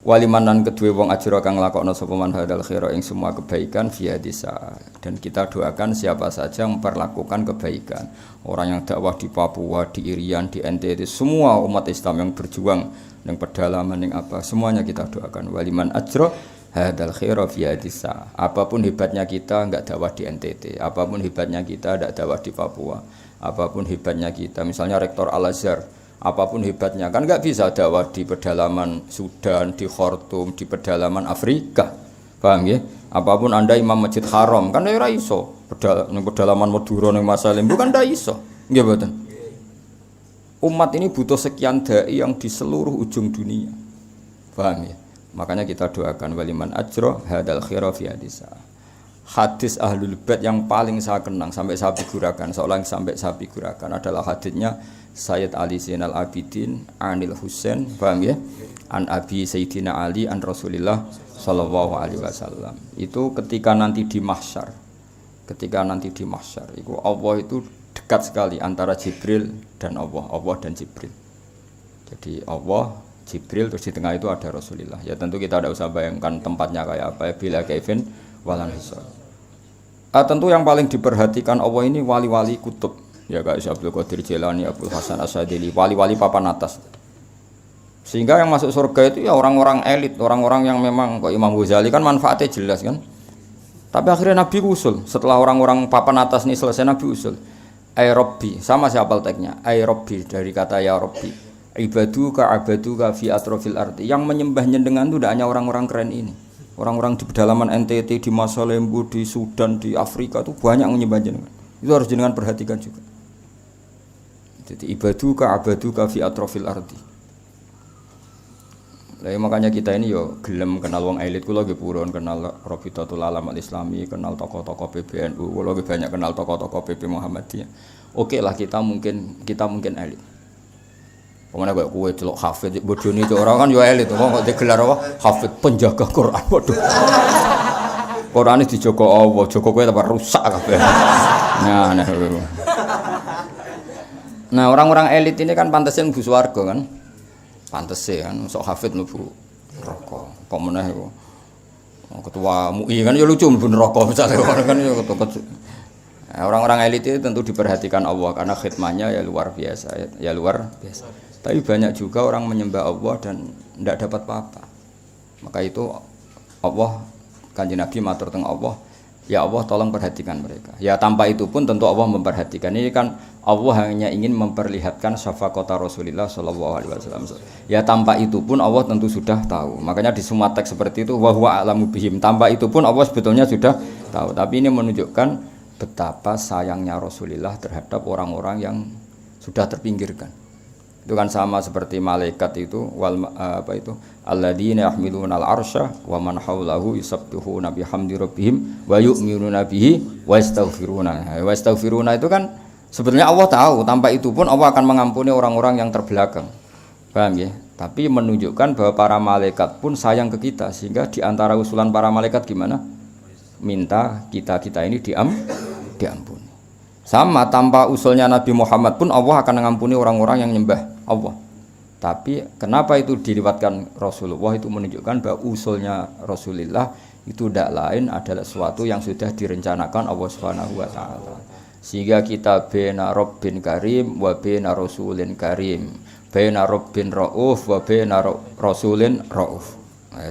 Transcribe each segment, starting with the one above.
Walimanan kedue wong ajra kang nglakokno sapa man hadal khaira ing semua kebaikan via desa. Dan kita doakan siapa saja yang memperlakukan kebaikan. Orang yang dakwah di Papua, di Irian, di NTT, semua umat Islam yang berjuang yang pedalaman yang apa, semuanya kita doakan. Waliman ajra hadal khaira via desa. Apapun hebatnya kita enggak dakwah di NTT, apapun hebatnya kita enggak dakwah di Papua, apapun hebatnya kita, misalnya Rektor Al-Azhar, apapun hebatnya kan nggak bisa dakwah di pedalaman Sudan, di Khartoum, di pedalaman Afrika, paham ya? Apapun anda imam masjid haram kan ora iso, pedalaman Madura ning Masalim bukan ndak iso, nggih mboten. Umat ini butuh sekian dai yang di seluruh ujung dunia, paham ya? Makanya kita doakan waliman ajra hadal khaira fi hadisa. Hadis Ahlul Bait yang paling saya kenang sampai saya figurakan, seolah sampai saya figurakan adalah hadisnya Sayyid Ali Zainal Abidin Anil Husain, paham ya? An Abi Sayyidina Ali an Rasulillah sallallahu alaihi wasallam. Itu ketika nanti di mahsyar. Itu Allah itu dekat sekali antara Jibril dan Allah dan Jibril. Jadi Allah, Jibril, terus di tengah itu ada Rasulullah. Ya tentu kita tidak usah bayangkan tempatnya kayak apa ya, bila kaifin walan hisab. Tentu yang paling diperhatikan Allah ini wali-wali kutub. Ya kayak Abdul Qadir Jailani, Abdul Hasan Asyadili, wali-wali papan atas. Sehingga yang masuk surga itu ya orang-orang elit, orang-orang yang memang kok Imam Ghazali kan manfaatnya jelas kan. Tapi akhirnya Nabi usul, setelah orang-orang papan atas ini selesai Nabi usul. Ay Rabbi, sama siapa teknya? Ay Rabbi dari kata ya Rabbi. Ibaduka fi atrofil arti. Yang menyembah nyendengan itu tidak hanya orang-orang keren ini. Orang-orang di pedalaman NTT, di Masalembu, di Sudan, di Afrika itu banyak menyembah nyendengan. Itu harus jenengan perhatikan juga. Jadi ibaduka fi atrofil ardi. Lah makanya kita ini yo gelem kenal wong elit, kula nggih purun kenal Rabitatul Alam Al-Islami, kenal tokoh-tokoh PBNU, kula nggih banyak kenal tokoh-tokoh PP Muhammadiyah. Oke lah kita mungkin elit. Pemene kok kowe celok hafid bodone itu orang kan yo elit, kok digelar apa? Hafid penjaga Quran. Waduh. Qurane dijaga Allah, jaga kowe tambah rusak kabeh. Nah, orang-orang elit ini kan pantasnya mlebu swarga kan. Pantese kan sok hafid mlebu neraka. Kok meneh iku. Ketua MUI kan ya lucu mlebu neraka misale kan ya ketua. Orang-orang elit itu tentu diperhatikan Allah karena khidmahnya ya luar biasa. Tapi banyak juga orang menyembah Allah dan tidak dapat apa-apa. Maka itu Allah Kanjeng Nabi matur teng Allah, ya Allah tolong perhatikan mereka. Ya tanpa itu pun tentu Allah memperhatikan. Ini kan Allah hanya ingin memperlihatkan syafaqata Rasulullah sallallahu alaihi wasallam. Ya tanpa itu pun Allah tentu sudah tahu. Makanya di semua teks seperti itu wa huwa a'lamu bihim. Tanpa itu pun Allah sebetulnya sudah tahu. Tapi ini menunjukkan betapa sayangnya Rasulullah terhadap orang-orang yang sudah terpinggirkan. Itu kan sama seperti malaikat itu alladzina yahmiluna al-arsya wa man haulahu yusabbihuna bihamdi rabbihim wa yu'minuna bihi wa yastaghfiruna. Wa yastaghfiruna itu kan sebetulnya Allah tahu, tanpa itu pun Allah akan mengampuni orang-orang yang terbelakang. Paham ya? Tapi menunjukkan bahwa para malaikat pun sayang ke kita, sehingga di antara usulan para malaikat gimana? Minta kita ini diampuni. Sama tanpa usulnya Nabi Muhammad pun Allah akan mengampuni orang-orang yang nyembah Allah. Tapi kenapa itu diriwayatkan Rasulullah, itu menunjukkan bahwa usulnya Rasulullah itu tidak lain adalah sesuatu yang sudah direncanakan Allah Subhanahu wa taala. Sehingga kita bena Rabbin Karim wa bena Rasulin Karim, bena Rabbin Rauf wa bena Rasulin Rauf.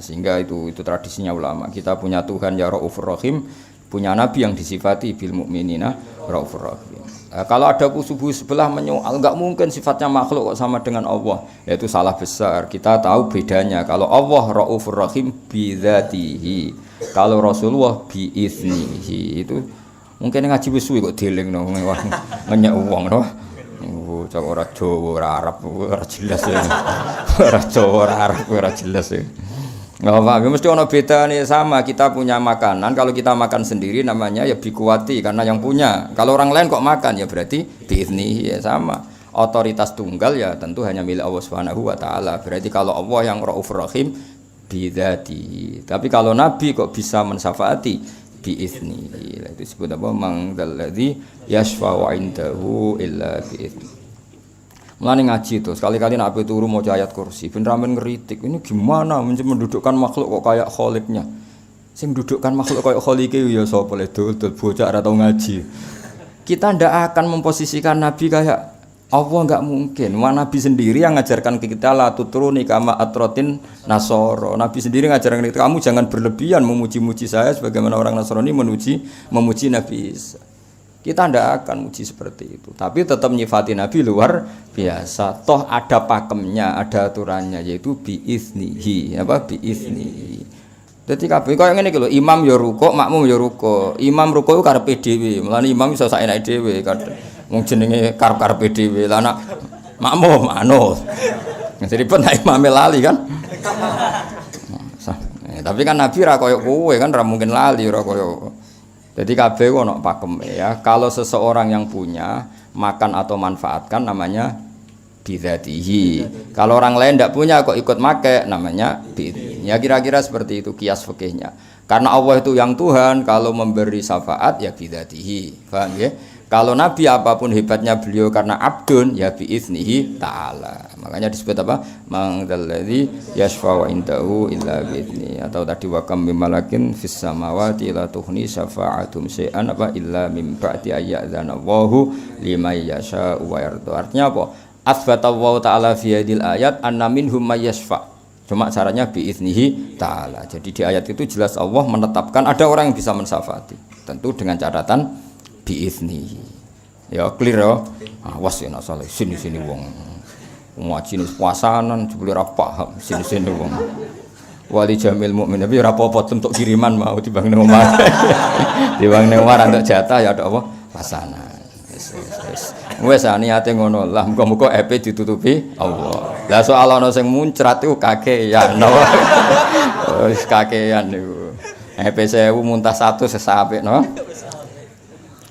Sehingga itu tradisinya ulama. Kita punya Tuhan ya Raufur Rahim, punya Nabi yang disifati bil mukminina Raufur Rahim. Kalau ada kusubuh sebelah menyoal, enggak mungkin sifatnya makhluk kok sama dengan Allah. Ya itu salah besar. Kita tahu bedanya. Kalau Allah Raufur Rahim bi dzatihi, kalau Rasulullah bi iznihi. Itu mungkin ngaji wis suwi kok dieling no ngenyek wong no. Cak ora Jawa ora Arab ora jelas ya. Ora Jawa ora Arab ora jelas ya. Nggak apa-apa, mesti ono beda nih sama. Kita punya makanan, kalau kita makan sendiri namanya ya bikuati karena yang punya. Kalau orang lain kok makan ya berarti biizni ya sama. Otoritas tunggal ya tentu hanya milik Allah Subhanahu wa taala. Berarti kalau Allah yang Raufur Rahim bidzati. Tapi kalau Nabi kok bisa mensyafaati biizni. Itu disebut apa? Mangdalladzi yashfa'u 'indahu illa biizni. Mulane ngaji tuh, sekali-kali nak ape turu maca ayat kursi, ben ramen ngeritik. Ini gimana mendudukkan makhluk kok kayak kholiknya. Sing mendudukkan makhluk kayak kholike ya sapa le dul bocah ora tau ngaji. Kita ndak akan memposisikan Nabi kayak Allah, enggak mungkin. Nabi sendiri yang ngajarkan ke kita la tutruni kama atrotin nasoro. Nabi sendiri ngajarkan kita, kamu jangan berlebihan memuji-muji saya sebagaimana orang Nasrani memuji Nabi Isa. Kita tidak akan muji seperti itu, tapi tetap nyifati Nabi luar biasa. Toh ada pakemnya, ada aturannya, yaitu biiznihi, apa biiznihi. Jadi kabeh kaya ngene iki lho, imam ya rukuk, makmum ya rukuk. Imam rukuk ku karepe dhewe, mulane imam iso saenake dhewe kan. Wong jenenge karep-karepe dhewe. Lah anak makmum manut. Jadi pen imame lali kan. Tapi kan Nabi ra koyo kowe kan ra mungkin lali ora koyo. Jadi kabeh ono pakem ya. Kalau seseorang yang punya makan atau manfaatkan namanya bidzatihi. Kalau orang lain tidak punya kok ikut make namanya bidzatihi. Ya kira-kira seperti itu kias fikihnya. Karena Allah itu yang Tuhan, kalau memberi syafaat ya bidzatihi. Paham ya? Kalau Nabi apapun hebatnya beliau karena abdun ya biiznihi ta'ala. Makanya disebut apa? Mangdalladzi yashfa'u indahu illa biizni. Atau tadi wa kam malakin fis samawati la tuhni syafa'atum syai'an apa illa mim ba'di ayyadzana Allahu liman yasha'u wa yarda. Artinya apa? Asbata Allah ta'ala fi hadil ayat anna minhum may yashfa'. Cuma caranya biiznihi ta'ala. Jadi di ayat itu jelas Allah menetapkan ada orang yang bisa mensyafaati. Tentu dengan catatan biizni. Ya clear ya. Awas ya nak salah sini-sini wong. Ngaji nis puasanan jebule ora paham sini-sini wong. Wali jamil mukmin tapi ora apa-apa untuk kiriman mau dibang nang omah. Dibang nang omah untuk jatah ya ada apa? Pasanan. Wes niate ngono lah muga-muga epe ditutupi Allah. Lah soal ana sing muncrat iku kakean. Wis kakean niku. Epe 1000 muntah 100 sesapik no.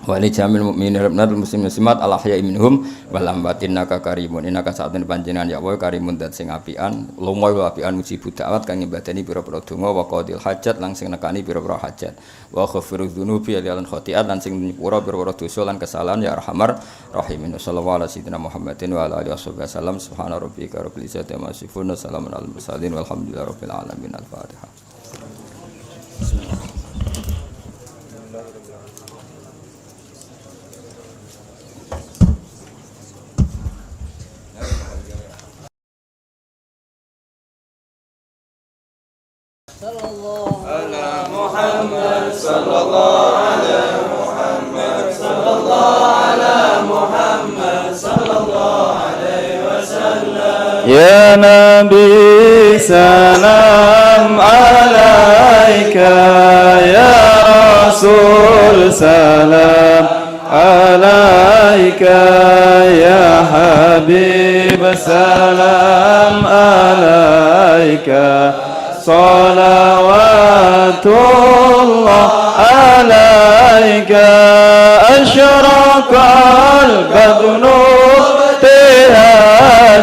Wali jamil mukminin rabbil muslimin muslimat al ahya'i minhum wal amwatin naka karimun innaka sa'atun panjenengan ya wa karimun dat sing apian lumoy apian muji budawat kang nyembadani pira-pira donga wa qadil hajat lan sing nekani pira-pira hajat wa ghafirudz dzunubi lan khotiat lan sing nyepura pira-pira dosa lan kesalahan ya arhamar rahimin sallallahu alaihi wasallam Muhammadin wa ala alihi wasallam subhana rabbika rabbil izzati amma yasifun salamun alal mursalin walhamdulillahi rabbil alamin al-fatihah. Ya Nabi salam alaika, ya Rasul salam alaika, ya Habib salam alaika, salawatullah alaika, asyraqal badru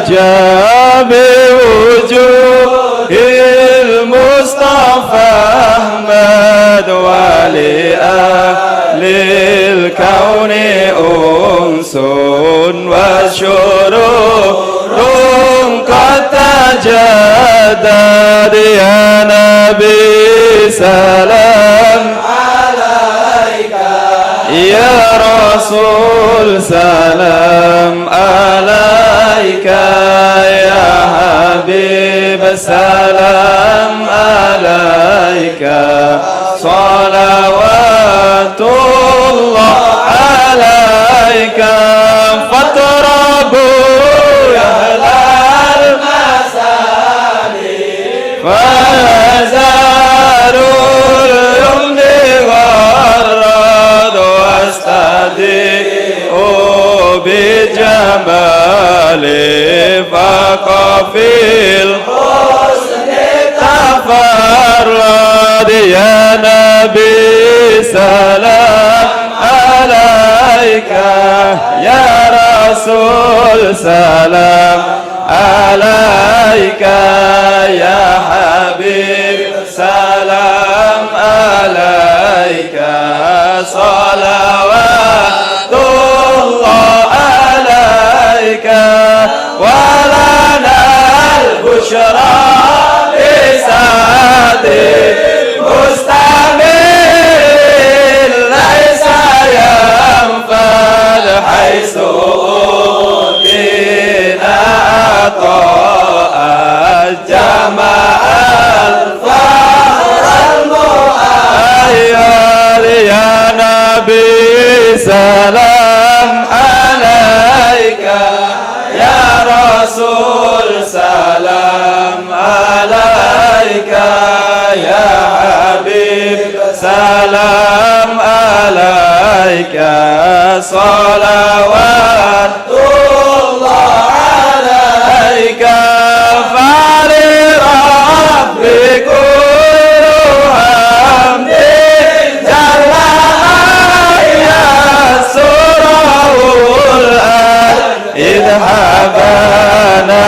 جاء بوجوه المصطفى أحمد ولأهل الكون أنس وشرور قد تجدد يا نبي سلام عليك يا رسول سلام عليك يا حبيب سلام عليك صلوات الله عليك فاطربوا يا أهل المسالك فزاروا اليمن غرد واستدعوا بجمال فقفي الحسن تفرد يا نبي سلام عليك يا رسول سلام عليك يا حبيب سلام عليك صلوات الله عليك bushra lisadi mustamil laisa yanfal haitsu dina ata'al jama'al faral mu'ayyad ya nabi salam alaika ya rasul salam alaika ya habib salam alaika salawatullah alaika fali rabbikul hamdin jalla ya surahul idhabana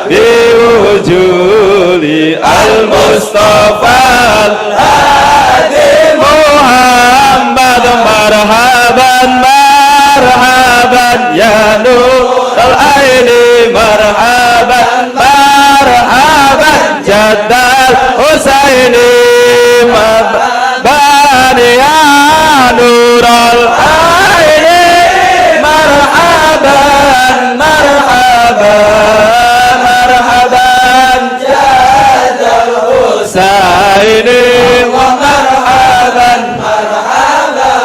biwujuli al-mustafa al-hadi Muhammad marhaban marhaban ya nur al-aini marhaban marhaban jaddal husaini marhaban ya nur al-aini marhaban marhaban marhaban jaddal husaini wa marhaban marhaban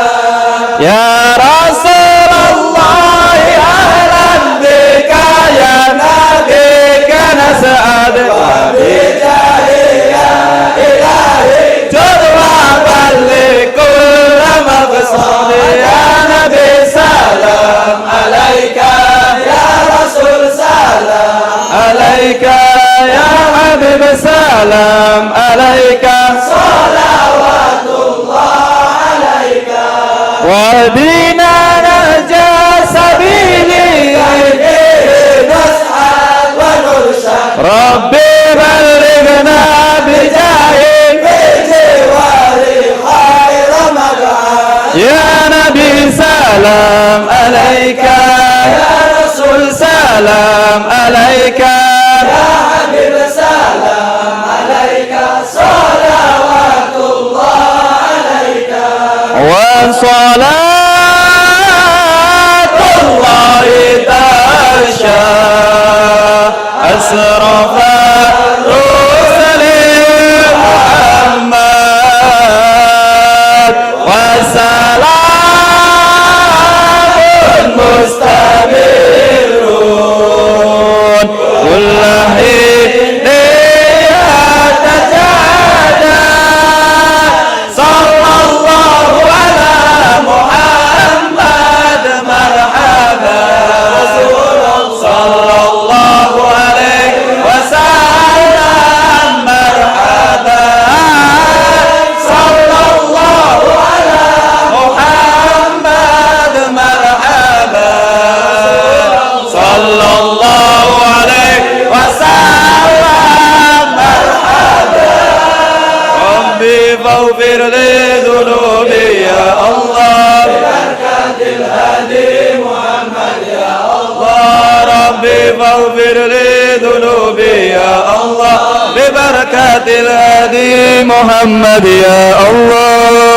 ya rasulullah ahlan bika ya nabi kana sa'ad wa bijahi ya ilahi jadwa ballikul maqsad ya nabi salam alaika ya rasul salam alaika ya habib salam alaika salawatullah alaika ودينا نهجى سبيلي نسعد ونرشد ربي بلغنا بجاهك بجوار خير مقعد يا نبي سلام عليك يا رسول سلام عليك يا حبيب سلام عليك صلوات الله عليك وصلاة الله تغشى أسرف الرسل محمد وسلام مستمرون كل حين يتجدد صلى الله على محمد مرحبا صلى الله عليه وسلم مرحبا صلى الله على محمد مرحبا صلى الله عليه وسلم مرحبا ربي فاغفر لي ذنوبي يا الله ببركة الهادي محمد يا الله ربي فاغفر لي ذنوبي يا الله ببركة الهادي محمد يا الله